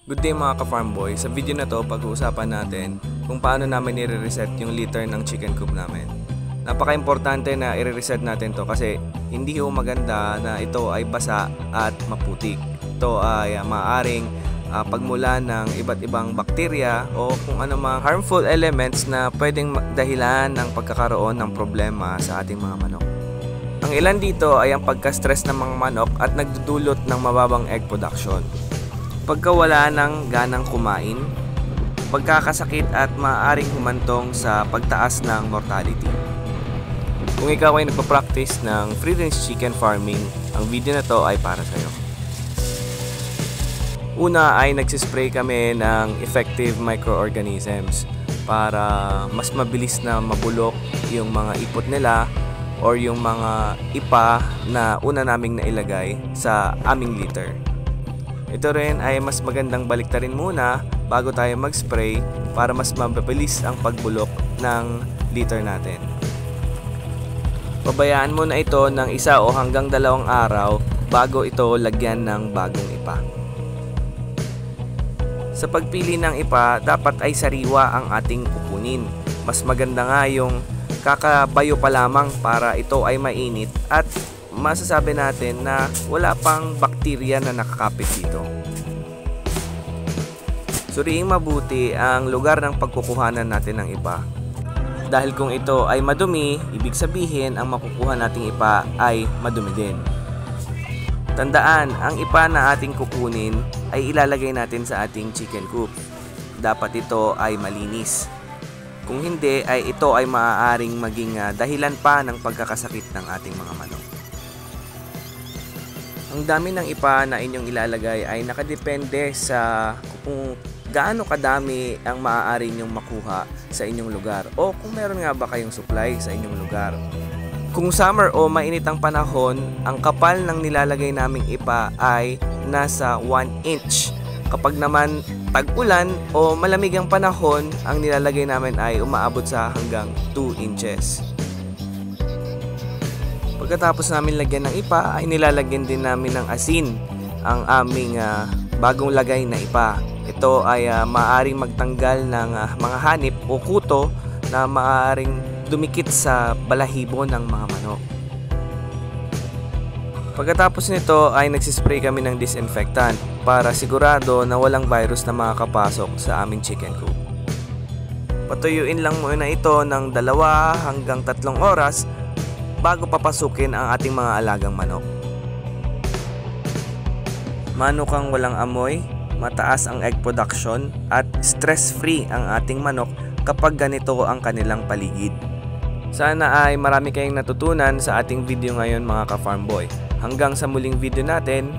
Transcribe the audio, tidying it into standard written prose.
Good day mga ka-farm boy. Sa video na to, pag-uusapan natin kung paano namin i-reset yung litter ng chicken coop namin. Napaka-importante na i-reset natin to kasi hindi ho maganda na ito ay basa at maputik. Ito ay maaaring pagmula ng iba't ibang bakterya o kung ano mga harmful elements na pwedeng dahilan ng pagkakaroon ng problema sa ating mga manok. Ang ilan dito ay ang pagka-stress ng mga manok at nagdudulot ng mababang egg production. Pagkawala ng ganang kumain, pagkakasakit at maaaring humantong sa pagtaas ng mortality. Kung ikaw ay nagpa-practice ng free-range chicken farming, ang video na to ay para sa'yo. Una ay nagsispray kami ng effective microorganisms para mas mabilis na mabulok yung mga ipot nila or yung mga ipa na una naming nailagay sa aming litter. Ito rin ay mas magandang baliktarin muna bago tayo mag-spray para mas mabilis ang pagbulok ng litter natin. Pabayaan muna ito ng 1 o hanggang 2 araw bago ito lagyan ng bagong ipa. Sa pagpili ng ipa, dapat ay sariwa ang ating kukunin. Mas maganda nga yung kakabayo pa lamang para ito ay mainit at masasabi natin na wala pang bakterya na nakakapit dito. Suriing mabuti ang lugar ng pagkukuhanan natin ng ipa. Dahil kung ito ay madumi, ibig sabihin ang makukuha nating ipa ay madumi din. Tandaan, ang ipa na ating kukunin ay ilalagay natin sa ating chicken coop. Dapat ito ay malinis. Kung hindi, ay ito ay maaaring maging dahilan pa ng pagkakasakit ng ating mga manok. Ang dami ng ipa na inyong ilalagay ay nakadepende sa kung gaano kadami ang maaari ninyong makuha sa inyong lugar o kung meron nga ba kayong supply sa inyong lugar. Kung summer o mainit ang panahon, ang kapal ng nilalagay naming ipa ay nasa 1 inch. Kapag naman tag-ulan o malamig ang panahon, ang nilalagay namin ay umaabot sa hanggang 2 inches. Pagkatapos namin lagyan ng ipa, ay nilalagyan din namin ng asin ang aming bagong lagay na ipa. Ito ay maaaring magtanggal ng mga hanip o kuto na maaaring dumikit sa balahibo ng mga manok. Pagkatapos nito ay nagsispray kami ng disinfectant para sigurado na walang virus na makakapasok sa aming chicken coop. Patuyuin lang muna ito ng 2 hanggang 3 oras bago papasukin ang ating mga alagang manok. Manokang walang amoy, mataas ang egg production at stress-free ang ating manok kapag ganito ang kanilang paligid. Sana ay marami kayong natutunan sa ating video ngayon mga ka-farm boy. Hanggang sa muling video natin,